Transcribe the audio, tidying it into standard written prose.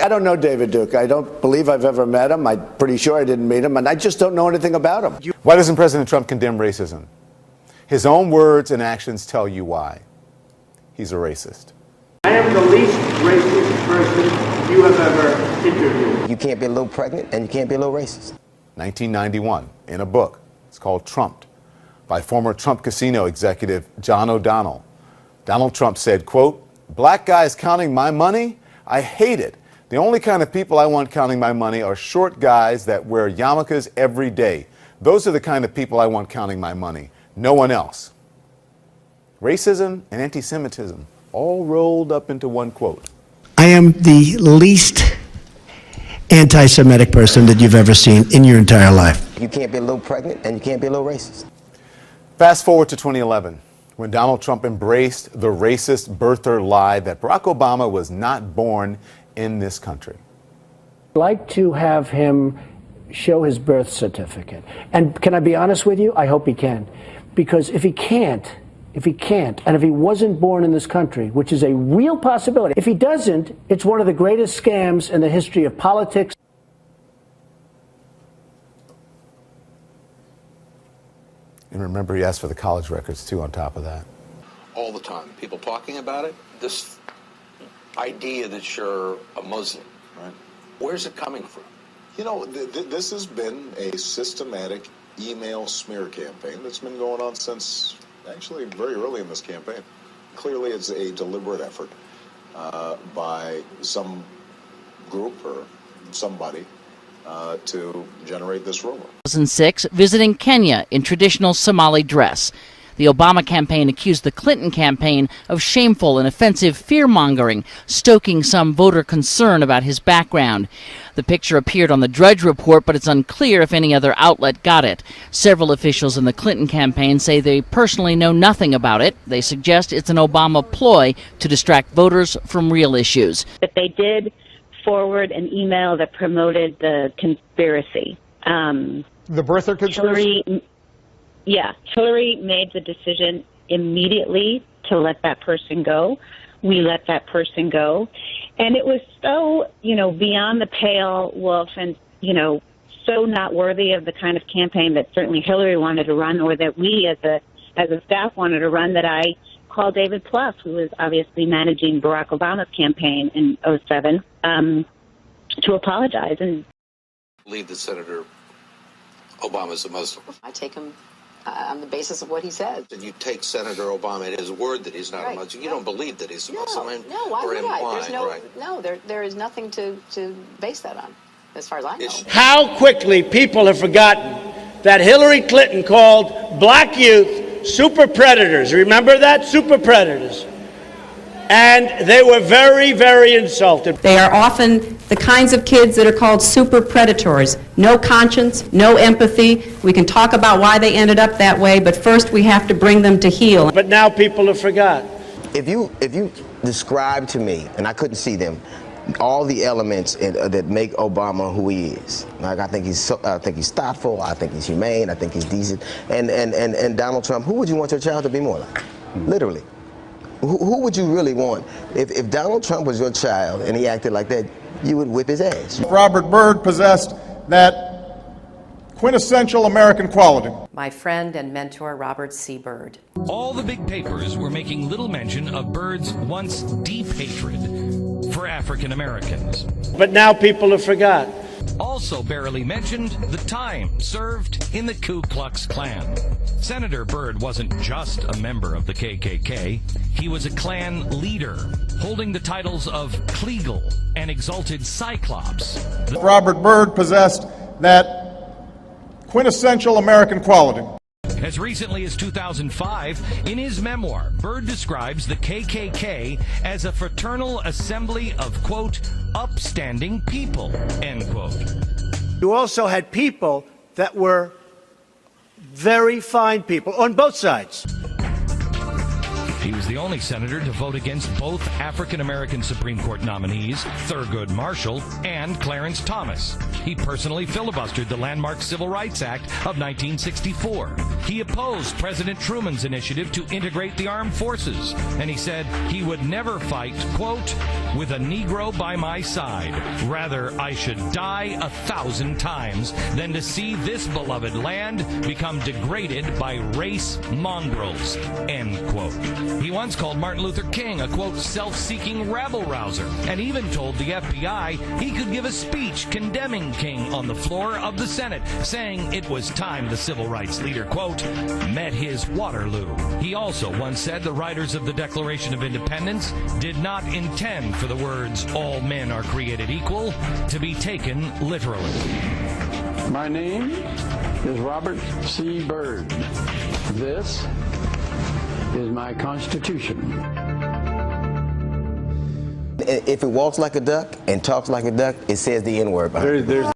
I don't know David Duke. I don't believe I've ever met him. I'm pretty sure I didn't meet him, and I just don't know anything about him. Why doesn't President Trump condemn racism? His own words and actions tell you why. He's a racist. I am the least racist person you have ever interviewed. You can't be a little pregnant and you can't be a little racist. 1991, in a book. It's called Trumped, by former Trump casino executive John O'Donnell. Donald Trump said, quote, "Black guys counting my money? I hate it. The only kind of people I want counting my money are short guys that wear yarmulkes every day. Those are the kind of people I want counting my money. No one else." Racism and anti-Semitism all rolled up into one quote. I am the least anti-Semitic person that you've ever seen in your entire life. You can't be a little pregnant and you can't be a little racist. Fast forward to 2011, when Donald Trump embraced the racist birther lie that Barack Obama was not born in this country. I'd like to have him show his birth certificate. And can I be honest with you? I hope he can. Because if he can't, and if he wasn't born in this country, which is a real possibility, if he doesn't, it's one of the greatest scams in the history of politics. And remember, he asked for the college records, too, on top of that. All the time. People talking about it. This idea that you're a Muslim, right? Where's it coming from? You know, this has been a systematic email smear campaign that's been going on since actually very early in this campaign. Clearly, it's a deliberate effort by some group or somebody to generate this rumor. 2006, visiting Kenya in traditional Somali dress. The Obama campaign accused the Clinton campaign of shameful and offensive fear-mongering, stoking some voter concern about his background. The picture appeared on the Drudge Report, but it's unclear if any other outlet got it. Several officials in the Clinton campaign say they personally know nothing about it. They suggest it's an Obama ploy to distract voters from real issues. But they did forward an email that promoted the conspiracy. The birther conspiracy? Hillary made the decision immediately to let that person go. We let that person go. And it was so, beyond the pale, Wolf, and, so not worthy of the kind of campaign that certainly Hillary wanted to run, or that we as a staff wanted to run, that I called David Plouffe, who was obviously managing Barack Obama's campaign in 2007, to apologize. And believe that Senator Obama's a Muslim. I take him on the basis of what he says. And you take Senator Obama at his word that he's not a Muslim. You don't believe that he's a Muslim. No, why would I? Right. There is nothing to base that on, as far as I know. How quickly people have forgotten that Hillary Clinton called black youth super predators. Remember that? Super predators. And they were very, very insulted. They are often the kinds of kids that are called super predators. No conscience, no empathy. We can talk about why they ended up that way, but first we have to bring them to heel. But now people have forgotten. If you describe to me, and I couldn't see them, all the elements that make Obama who he is. Like I think he's thoughtful. I think he's humane. I think he's decent. And Donald Trump, who would you want your child to be more like? Literally. Who would you really want? If Donald Trump was your child and he acted like that, you would whip his ass. Robert Byrd possessed that quintessential American quality. My friend and mentor, Robert C. Byrd. All the big papers were making little mention of Byrd's once deep hatred for African Americans. But now people have forgotten. Also barely mentioned, the time served in the Ku Klux Klan. Senator Byrd wasn't just a member of the KKK. He was a Klan leader, holding the titles of Kleagle and Exalted Cyclops. Robert Byrd possessed that quintessential American quality. As recently as 2005, in his memoir, Byrd describes the KKK as a fraternal assembly of, quote, upstanding people, end quote. You also had people that were very fine people on both sides. He was the only senator to vote against both African-American Supreme Court nominees, Thurgood Marshall and Clarence Thomas. He personally filibustered the landmark Civil Rights Act of 1964. He opposed President Truman's initiative to integrate the armed forces, and he said he would never fight, quote, with a Negro by my side. Rather, I should die 1,000 times than to see this beloved land become degraded by race mongrels, end quote. He once called Martin Luther King a, quote, self-seeking rabble-rouser, and even told the FBI he could give a speech condemning King on the floor of the Senate, saying it was time the civil rights leader, quote, met his Waterloo. He also once said the writers of the Declaration of Independence did not intend for the words, all men are created equal, to be taken literally. My name is Robert C. Byrd. This is my Constitution. If it walks like a duck and talks like a duck, it says the N-word behind it.